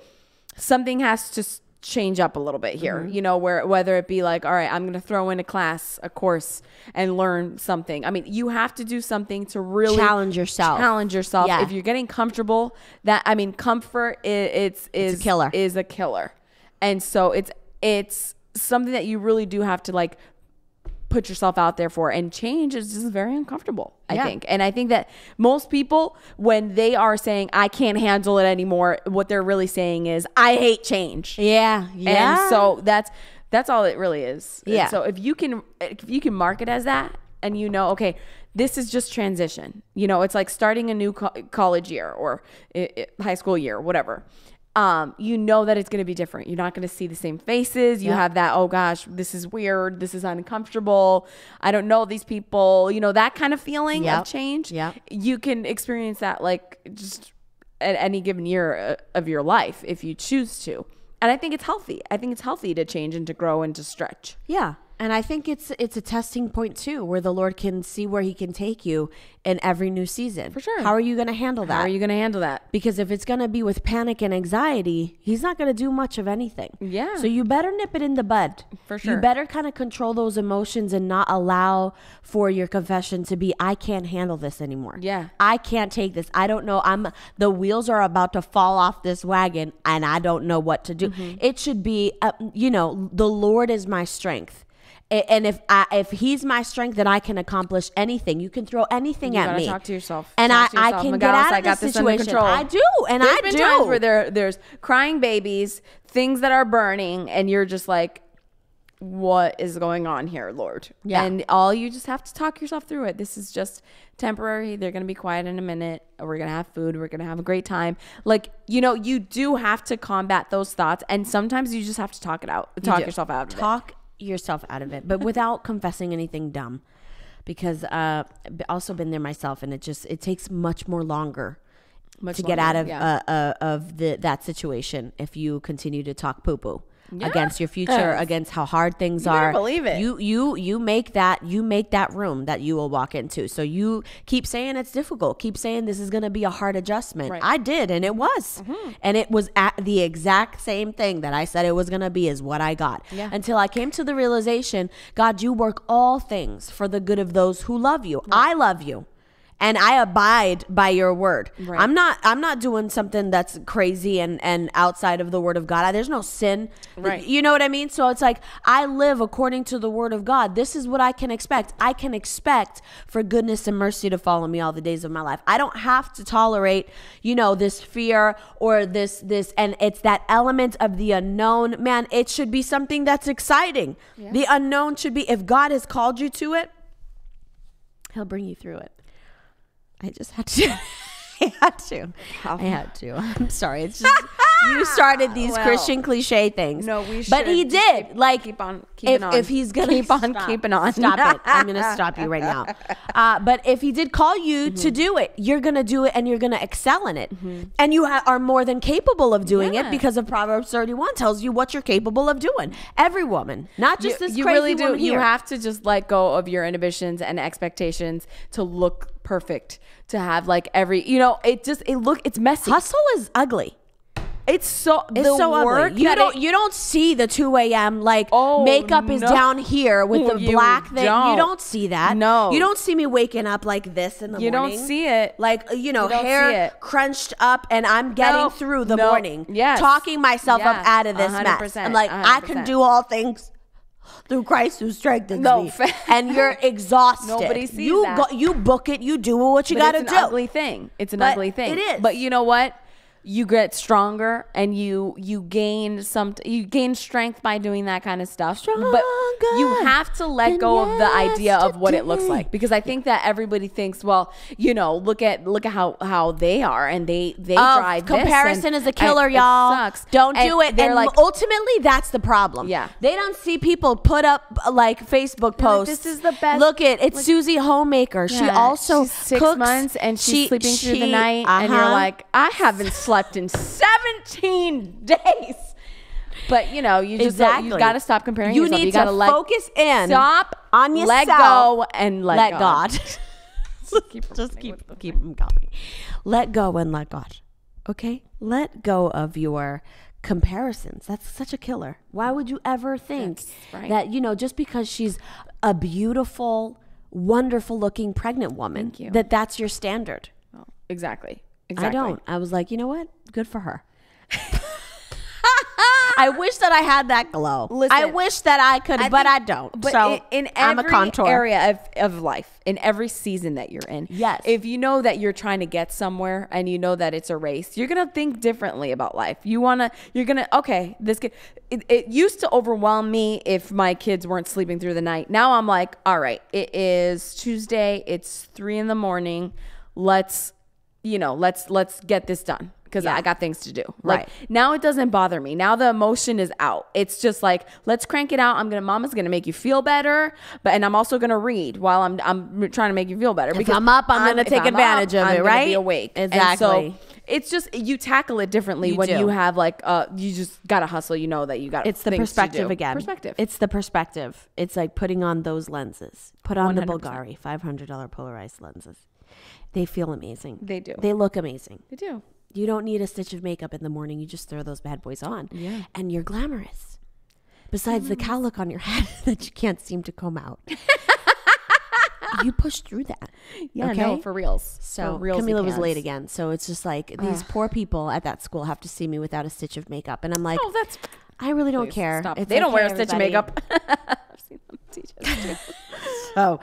something has to change up a little bit here, whether it be like, all right, I'm going to throw in a course and learn something. I mean, you have to do something to really challenge yourself. Yeah. If you're getting comfortable, comfort is a killer. And so it's something that you really do have to like put yourself out there for, and change is just very uncomfortable, I think. And I think that most people, when they are saying I can't handle it anymore, what they're really saying is I hate change. Yeah. And so that's all it really is. Yeah. And so if you can mark it as that, and okay, this is just transition. It's like starting a new college year or high school year, whatever. That it's going to be different. You're not going to see the same faces. You have that, oh gosh, this is weird. This is uncomfortable. I don't know these people, that kind of feeling of change. Yeah. You can experience that like just at any given year of your life if you choose to. And I think it's healthy. I think it's healthy to change and to grow and to stretch. Yeah. And I think it's a testing point too, where the Lord can see where he can take you in every new season. For sure. How are you going to handle that? How are you going to handle that? Because if it's going to be with panic and anxiety, he's not going to do much of anything. Yeah. So you better nip it in the bud. For sure. You better kind of control those emotions and not allow for your confession to be, I can't handle this anymore. Yeah. I can't take this. I don't know. The wheels are about to fall off this wagon and I don't know what to do. Mm-hmm. It should be, the Lord is my strength. And if he's my strength, then I can accomplish anything. You can throw anything at me. You gotta talk to yourself. And I can get out of this situation. I do. And There's been times where there's crying babies, things that are burning, and you're just like, what is going on here, Lord? Yeah. And you just have to talk yourself through it. This is just temporary. They're going to be quiet in a minute. We're going to have food. We're going to have a great time. Like, you do have to combat those thoughts. And sometimes you just have to talk it out. Talk yourself out of it. Yourself out of it, but without confessing anything dumb, because I've also been there myself, and it takes much more longer to get out of that situation if you continue to talk poo-poo against your future, against how hard things are. You believe it. You make that room that you will walk into. So you keep saying it's difficult. Keep saying this is going to be a hard adjustment. Right. I did, and it was. Mm-hmm. And it was at the exact same thing that I said it was going to be is what I got. Yeah. Until I came to the realization, God, you work all things for the good of those who love you. Right. I love you. And I abide by your word. Right. I'm not doing something that's crazy and outside of the word of God. There's no sin. Right. You know what I mean? So it's like, I live according to the word of God. This is what I can expect. I can expect for goodness and mercy to follow me all the days of my life. I don't have to tolerate, this fear or this, and it's that element of the unknown. Man, it should be something that's exciting. Yeah. The unknown should be, if God has called you to it, he'll bring you through it. I just had to. I had to. I'm sorry. It's just you started these Christian cliche things. No, we should. But he did. Keep on keeping on. If he's gonna keep on keeping on, stop it. I'm gonna stop you right now. But if he did call you to do it, you're gonna do it, and you're gonna excel in it, and you are more than capable of doing it, because of Proverbs 31 tells you what you're capable of doing. Every woman, not just this crazy really do. woman here. You have to just let go of your inhibitions and expectations to look perfect, to have like every, it's messy. Hustle is ugly. It's so ugly. You don't see the 2 a.m. like makeup is down here with the black thing. You don't see that. No. You don't see me waking up like this in the morning. You don't see it. Like, hair crunched up and I'm getting through the morning. Yes. Talking myself up out of this 100%, mess. I'm like, 100%. I can do all things through Christ who strengthens me. And you're exhausted. Nobody sees that. You book it. You do what you got to do. It's an ugly thing. It's an ugly thing. It is. But you know what? You get stronger and you gain strength by doing that kind of stuff. But you have to let go of the idea of what it looks like, because I think that everybody thinks, well, look at how they are and they drive this. Comparison is a killer, y'all. It sucks. Don't do it. And like, ultimately, that's the problem. Yeah. They don't see people put up like Facebook posts. This is the best. Look it's Susie Homemaker. Yeah, she also she's 6 cooks. months and she's sleeping through the night, and you're like, I haven't slept in 17 days. But you just you got to stop comparing yourself. You need to focus in. Stop on yourself. Let go and let God. Just keep them going. Let go and let God. Okay? Let go of your comparisons. That's such a killer. Why would you ever think that, just because she's a beautiful, wonderful looking pregnant woman, that's your standard? Oh, exactly. I don't. I was like, you know what? Good for her. I wish that I had that glow. Listen, I wish that I could, but I don't. But so in I'm a every contour. area of life, in every season that you're in, yes. If you know that you're trying to get somewhere and you know that it's a race, you're gonna think differently about life. It used to overwhelm me if my kids weren't sleeping through the night. Now I'm like, all right, it is Tuesday. It's 3 a.m. Let's get this done, because I got things to do. Like, now it doesn't bother me. Now the emotion is out. It's just like, let's crank it out. Mama's gonna make you feel better, and I'm also gonna read while I'm trying to make you feel better. Because I'm up, I'm gonna take advantage of it, I'm right? gonna be awake. Exactly. And so it's just, you tackle it differently when you have you just gotta hustle. You know that you got. It's the perspective again. Perspective. It's the perspective. It's like putting on those lenses. Put on 100%. The Bulgari $500 polarized lenses. They feel amazing. They do. They look amazing. They do. You don't need a stitch of makeup in the morning. You just throw those bad boys on. Yeah. And you're glamorous. Besides the cowlick on your head that you can't seem to comb out. You push through that. Yeah, okay? No, for reals. So for reals, Camila was late again. So it's just like, these poor people at that school have to see me without a stitch of makeup. And I'm like, I really don't care. Stop. They don't wear a stitch of makeup. I've seen them teach us too. So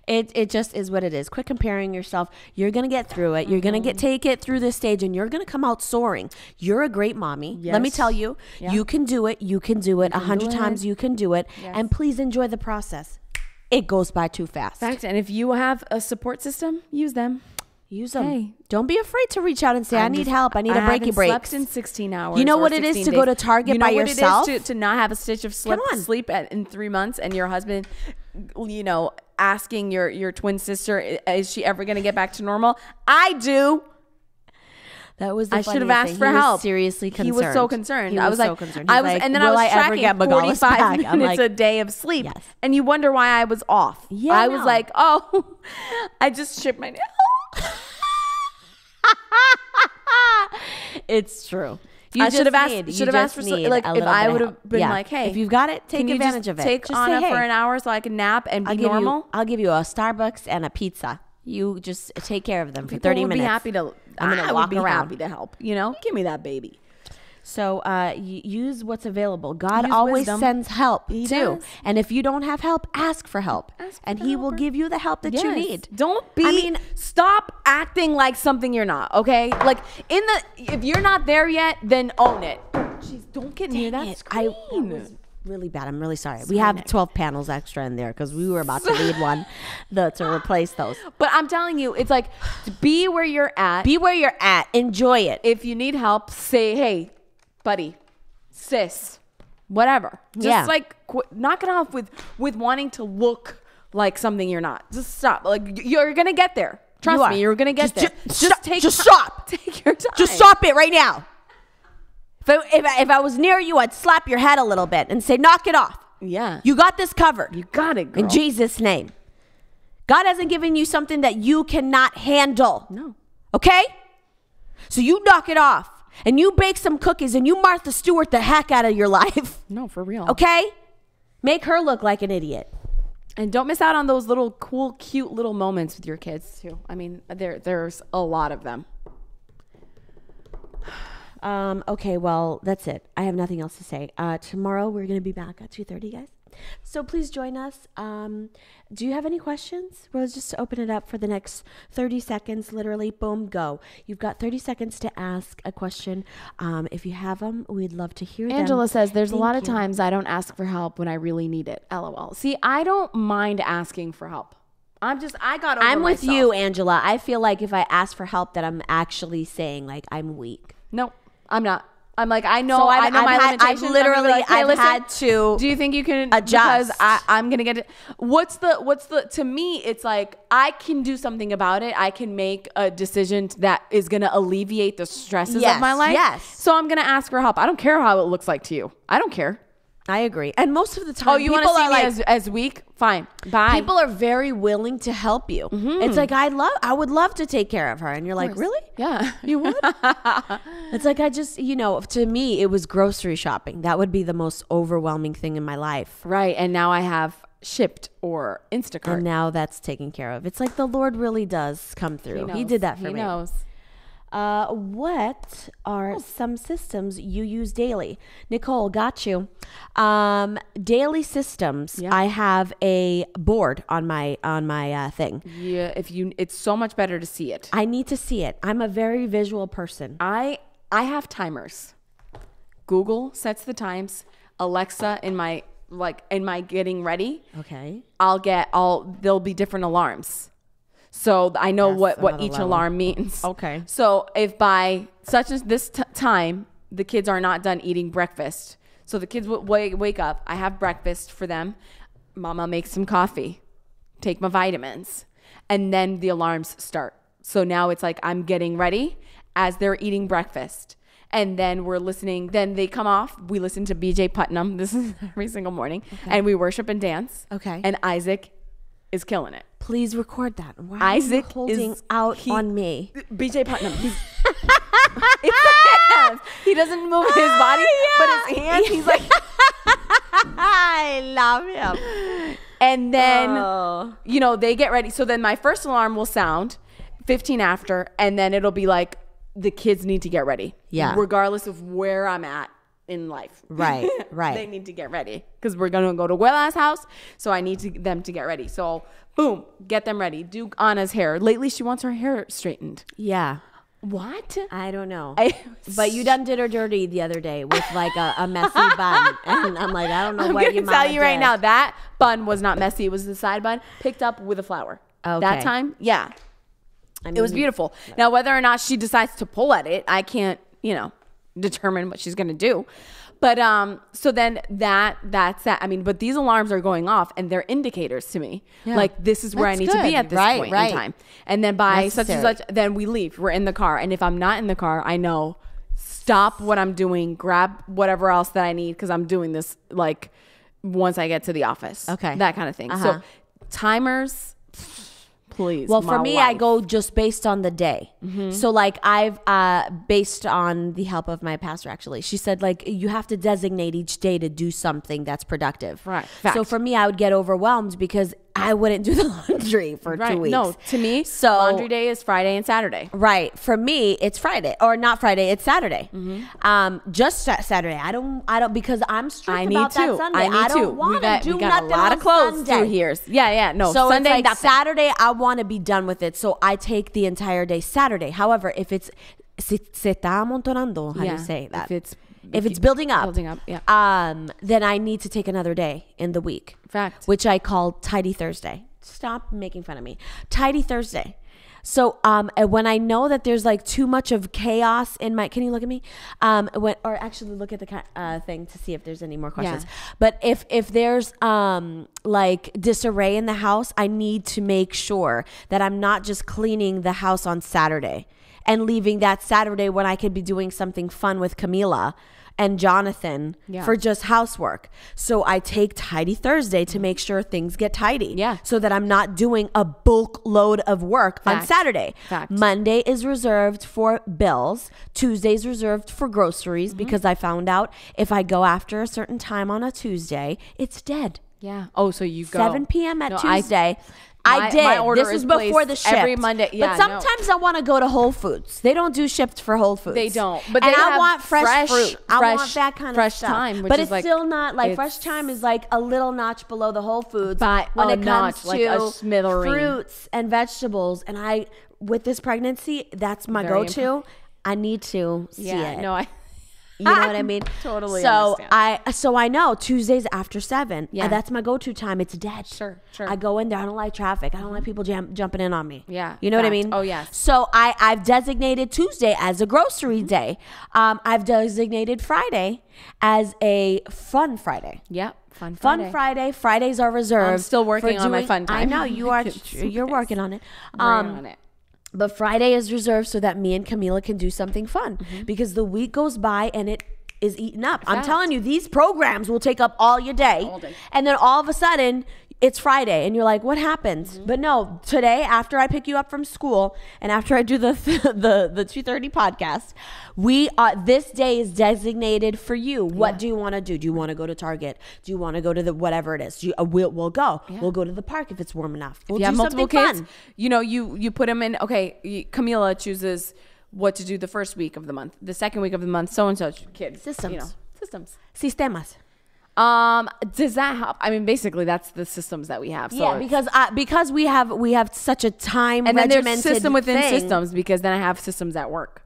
it just is what it is. Quit comparing yourself. You're going to get through it. You're going to take it through this stage, and you're going to come out soaring. You're a great mommy. Yes. Let me tell you, you can do it. You can do it 100 times. You can do it. Yes. And please enjoy the process. It goes by too fast. Fact. And if you have a support system, use them. Use them. Hey. Don't be afraid to reach out and say, I need help. I need a breaky break. I haven't slept in 16 hours. You know what it is to go to Target by yourself? You know what it is to not have a stitch of sleep in 3 months, and your husband, asking your twin sister, is she ever going to get back to normal? I do. That was the I should have asked for help. Seriously concerned. He was so concerned. I was so concerned. And then I was tracking 45 minutes a day of sleep. Yes. And you wonder why I was off. Yeah, I was like, I just chipped my nail. It's true. I should have asked for if I would have been like, hey, if you've got it, take advantage of it. Take Anna for an hour so I can nap and be normal. I'll give you a Starbucks and a pizza. You just take care of them for 30 minutes. Happy to. I'm gonna walk around. Happy to help. Give me that baby. So use what's available. God always sends help too. Does. And if you don't have help, ask for help. He will give you the help that you need. Stop acting like something you're not, okay? Like if you're not there yet, then own it. Jeez, don't get near that screen. It was really bad. I'm really sorry. We have 12 panels extra in there because we were about to need one to replace those. But I'm telling you, it's like, be where you're at. Be where you're at. Enjoy it. If you need help, say, hey, buddy, sis, whatever. Just knock it off with wanting to look like something you're not. Just stop. Like, you're gonna get there. Trust me, you're gonna get there. Just stop. Take your time. Just stop it right now. If I was near you, I'd slap your head a little bit and say, knock it off. Yeah. You got this covered. You got it, girl. In Jesus' name. God hasn't given you something that you cannot handle. No. Okay? So you knock it off. And you bake some cookies and you Martha Stewart the heck out of your life. No, for real. Okay? Make her look like an idiot. And don't miss out on those little cool, cute little moments with your kids too. I mean, there's a lot of them. Okay, well, that's it. I have nothing else to say. Tomorrow we're going to be back at 2:30, guys. So please join us. Do you have any questions? We'll just open it up for the next 30 seconds. Literally, boom, go. You've got 30 seconds to ask a question. If you have them, we'd love to hear them. Angela says there's a lot of you. times I don't ask for help when I really need it. LOL. See, I don't mind asking for help. I got over I'm with myself. you, Angela. I feel like if I ask for help that I'm actually saying like I'm weak. No, I'm not. I'm like, I know, So I know my limitations. I've literally, Hey, listen, had to. do you think you can adjust? Because I'm going to get it. What's the, to me, it's like, I can do something about it. I can make a decision that is going to alleviate the stresses of my life. Yes. So I'm going to ask for help. I don't care how it looks like to you. I don't care. I agree. And most of the time, Oh, you want to see me as weak? Fine. Bye. people are very willing to help you. It's like, I would love to take care of her. And you're like, really? Yeah. You would? It's like, to me, it was grocery shopping. That would be the most overwhelming thing in my life. Right. And now I have Shipped or Instacart. And now that's taken care of. It's like the Lord really does come through. He did that for me. He knows. What are some systems you use daily? Nicole, got you. Daily systems. Yeah. I have a board on my thing. Yeah. It's so much better to see it. I need to see it. I'm a very visual person. I have timers. Google sets the times. Alexa in my getting ready. Okay. There'll be different alarms. So I know That's what another each level. alarm means. Okay. So if by such as this time, the kids are not done eating breakfast. So the kids wake up. I have breakfast for them. Mama makes some coffee. Take my vitamins. And then the alarms start. So now it's like I'm getting ready as they're eating breakfast. And then we're listening. Then they come off. We listen to BJ Putnam. This is every single morning. Okay. And we worship and dance. Okay. And Isaac is killing it. Please record that. Why Isaac are you holding out on me? BJ Putnam. He doesn't move his body, but his hands. He's like, I love him. and then they get ready. So then my first alarm will sound 15 after, and then it'll be like the kids need to get ready. Yeah. Regardless of where I'm at in life. Right. They need to get ready because we're going to go to Abuela's house. So I need them to get ready. So boom, get them ready. Do Anna's hair. Lately, she wants her hair straightened. Yeah. What? I don't know. But you done did her dirty the other day with like a messy bun. And I'm like, I don't know what you I'm going to tell you right now, that bun was not messy. It was the side bun picked up with a flower. Okay. That time, yeah. I mean, It was beautiful. Now, whether or not she decides to pull at it, I can't, determine what she's going to do. But so then that's that. I mean, but these alarms are going off and they're indicators to me. Yeah. Like this is where I need to be at this point in time. And then by such and such, then we leave. We're in the car. And if I'm not in the car, I know stop what I'm doing, grab whatever else that I need because I'm doing this like once I get to the office. Okay. That kind of thing. So timers, please. Well, for me, I go just based on the day. Mm-hmm. So like I've based on the help of my pastor, actually. She said like you have to designate each day to do something that's productive. Right. So for me, I would get overwhelmed because I wouldn't do the laundry for 2 weeks. No, to me, so laundry day is Friday and Saturday. Right. For me, it's Friday or not Friday. It's Saturday. Mm-hmm. Just Saturday. I don't because I'm strict about that Sunday. I don't want to do nothing. We got a lot of clothes Sunday. through here. Yeah. No, so Sunday, it's like nothing. Saturday, I want to be done with it. So I take the entire day Saturday. However, if it's se está amontonando, how do you say that? If it's building up, yeah. Then I need to take another day in the week. Fact. Which I call Tidy Thursday. Stop making fun of me. Tidy Thursday. So when I know that there's like too much of chaos in my, can you look at me? Or actually look at the thing to see if there's any more questions. Yeah. But if there's like disarray in the house, I need to make sure that I'm not just cleaning the house on Saturday and leaving that Saturday when I could be doing something fun with Camila and Jonathan for just housework. So I take Tidy Thursday to make sure things get tidy. Yeah. So that I'm not doing a bulk load of work on Saturday. Fact. Monday is reserved for bills. Tuesday's reserved for groceries because I found out if I go after a certain time on a Tuesday, it's dead. Yeah. Oh, so you go 7 p.m. at No, Tuesday. I did. my order This is is before the placed shift. every Monday. Yeah, but sometimes I want to go to Whole Foods. They don't do shift for Whole Foods. They don't. But and they I have want fresh fruit. I want that kind of fresh stuff. time, which but is it's like, still not like it's fresh time is like a little notch below the Whole Foods By when a it comes notch, like a to smithereen. fruits and vegetables. And I, with this pregnancy, that's my Very go-to. I need to see it. No, You know what I mean? Totally So understand. I know Tuesdays after 7. Yeah. That's my go-to time. It's dead. Sure. I go in there. I don't like traffic. I don't like people jumping in on me. Yeah, You know what I fact. mean? Oh, yes. So I've designated Tuesday as a grocery day. I've designated Friday as a fun Friday. Yep. Fun Friday. Fridays are reserved. I'm still working for on my doing- fun time. I know you are. You're working on it. Working on it. But Friday is reserved so that me and Camila can do something fun because the week goes by and it is eaten up. I'm Fact. telling you, these programs will take up all your day. All day. And then all of a sudden, it's Friday and you're like, what happens? But no, today, after I pick you up from school and after I do the 2:30 podcast, this day is designated for you. What do you want to do? Do you want to go to Target? Do you want to go to the whatever it is? We'll go. Yeah. We'll go to the park if it's warm enough. We'll If you have do multiple something kids, fun. you put them in. Okay, Camila chooses what to do the first week of the month, the second week of the month, so and so kids. Systems. Systems. Sistemas. Does that help? I mean, basically, that's the systems that we have. So Yeah, because we have such a time and then there's regimented system within thing. systems because then I have systems at work.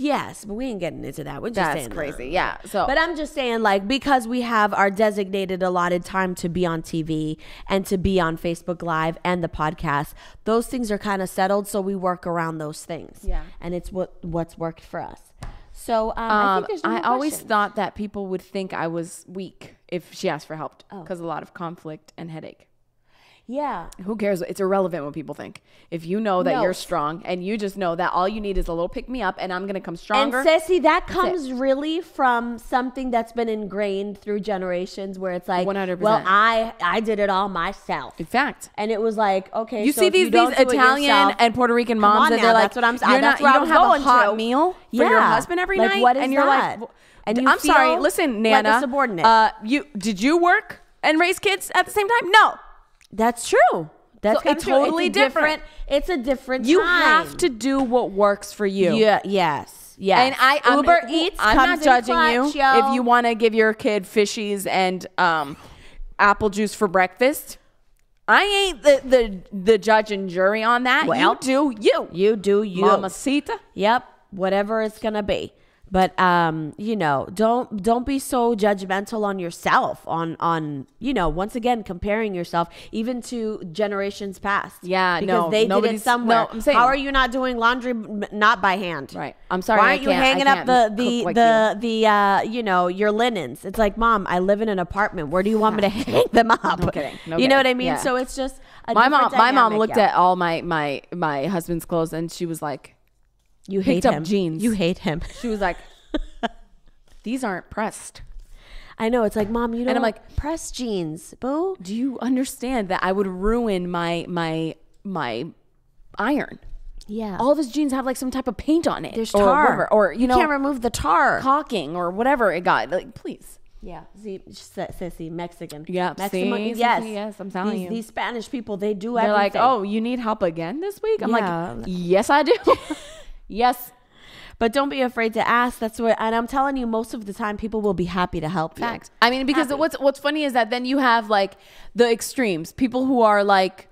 Yes, but we ain't getting into that. We're just That's saying crazy. Yeah. So, But I'm just saying, like, because we have our designated allotted time to be on TV and to be on Facebook Live and the podcast, those things are kind of settled. So we work around those things. Yeah. And it's what's worked for us. So I think there's no I more always questions. thought that people would think I was weak if she asked for help Oh. because a lot of conflict and headache. Yeah. Who cares? It's irrelevant what people think. If you know that No. you're strong and you just know that all you need is a little pick me up and I'm going to come stronger. And Ceci, that comes really from something that's been ingrained through generations where it's like, 100%. well, I did it all myself. In fact, And it was like, okay, you so see if these don't do it Italian yourself- and Puerto Rican Come moms on and now, they're like, that's what I'm- you're that's not, where you I don't was have a going hot to. meal for your husband every Like, night. what is and you're that? like, And you I'm sorry. feel Listen, like Nana, a subordinate. did you work and raise kids at the same time? No. That's true. That's So kinda it's true. totally a different. It's a different You time. have to do what works for you. Yeah. Yes. And I'm Uber Eats. I'm comes not in judging clutch, you yo. if you want to give your kid fishies and apple juice for breakfast. I ain't the judge and jury on that. Well, you do you. You do you. Mamacita. Yep. Whatever it's gonna be. But don't be so judgmental on yourself on once again comparing yourself even to generations past. Yeah, because no, they did it nobody's- somewhere. no, I'm saying- How are you not doing laundry not by hand? Right. I'm sorry. Why I aren't you can't- I hanging up can't the cook like your linens? It's like, Mom, I live in an apartment. Where do you want me to hang them up? No kidding. No you know what I kidding. mean? Yeah. So it's just a my mom. different My mom dynamic, looked yeah. at all my husband's clothes and she was like, You picked hate up him. jeans. You hate him. she was like, these aren't pressed. I know. It's like, Mom, you don't I'm like, press jeans, boo. Do you understand that I would ruin my iron? Yeah. All of his jeans have like some type of paint on it. There's or tar. whatever, or you know, can't remove the tar. caulking or whatever it got. Like, please. Yeah. See, Sissy, Mexican. Yeah, Mexican. see, Yes. Sissy, yes, I'm telling you. These Spanish people, they do They're everything. like, oh, you need help again this week? I'm Yeah. like, yes, I do. Yes. But don't be afraid to ask. That's what, and I'm telling you, most of the time, people will be happy to help you. Fact. I mean, because what's funny is that then you have like the extremes. People who are like,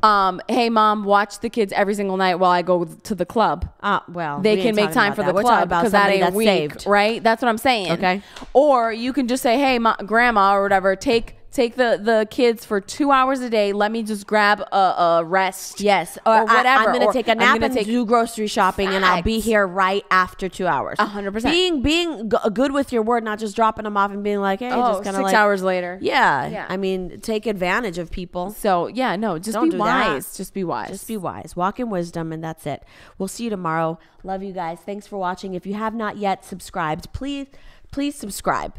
hey, Mom, watch the kids every single night while I go to the club. Well, They we can ain't make talking time about for that. the We're talking club about because that somebody ain't that's weak, saved. right? That's what I'm saying. Okay. Or you can just say, hey, Grandma or whatever, take take the kids for 2 hours a day. Let me just grab a rest. Yes. Or whatever. I'm going to take a nap gonna and do grocery shopping, and I'll be here right after 2 hours. 100%. Being good with your word, not just dropping them off and being like, hey, just kind of 6 hours later. Yeah. I mean, take advantage of people. So, yeah, no, just Don't be do wise. that. Just be wise. Just be wise. Walk in wisdom, and that's it. We'll see you tomorrow. Love you guys. Thanks for watching. If you have not yet subscribed, please subscribe.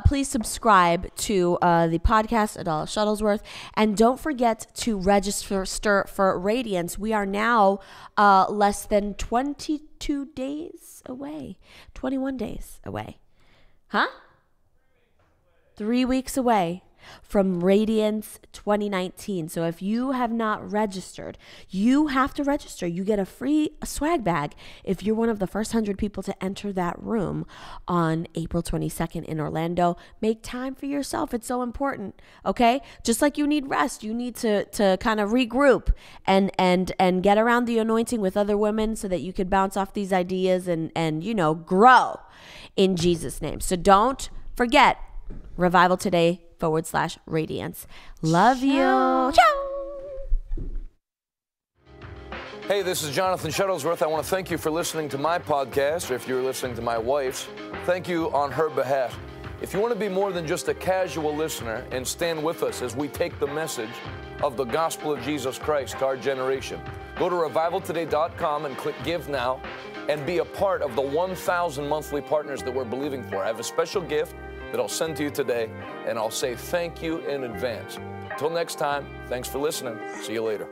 Please subscribe to the podcast, Adalis Shuttlesworth. And don't forget to register for Radiance. We are now less than 22 days away. 21 days away. Huh? 3 weeks away from Radiance 2019. So if you have not registered, you have to register. You get a free swag bag if you're one of the first 100 people to enter that room on April 22nd in Orlando. Make time for yourself. It's so important. Okay? Just like you need rest, you need to kind of regroup and get around the anointing with other women so that you can bounce off these ideas and grow in Jesus' name. So don't forget revivaltoday.com/radiance. Love you. Ciao. Hey, this is Jonathan Shuttlesworth. I want to thank you for listening to my podcast, or if you're listening to my wife's, thank you on her behalf. If you want to be more than just a casual listener and stand with us as we take the message of the gospel of Jesus Christ to our generation, go to revivaltoday.com and click Give Now and be a part of the 1,000 monthly partners that we're believing for. I have a special gift that I'll send to you today, and I'll say thank you in advance. Until next time, thanks for listening. See you later.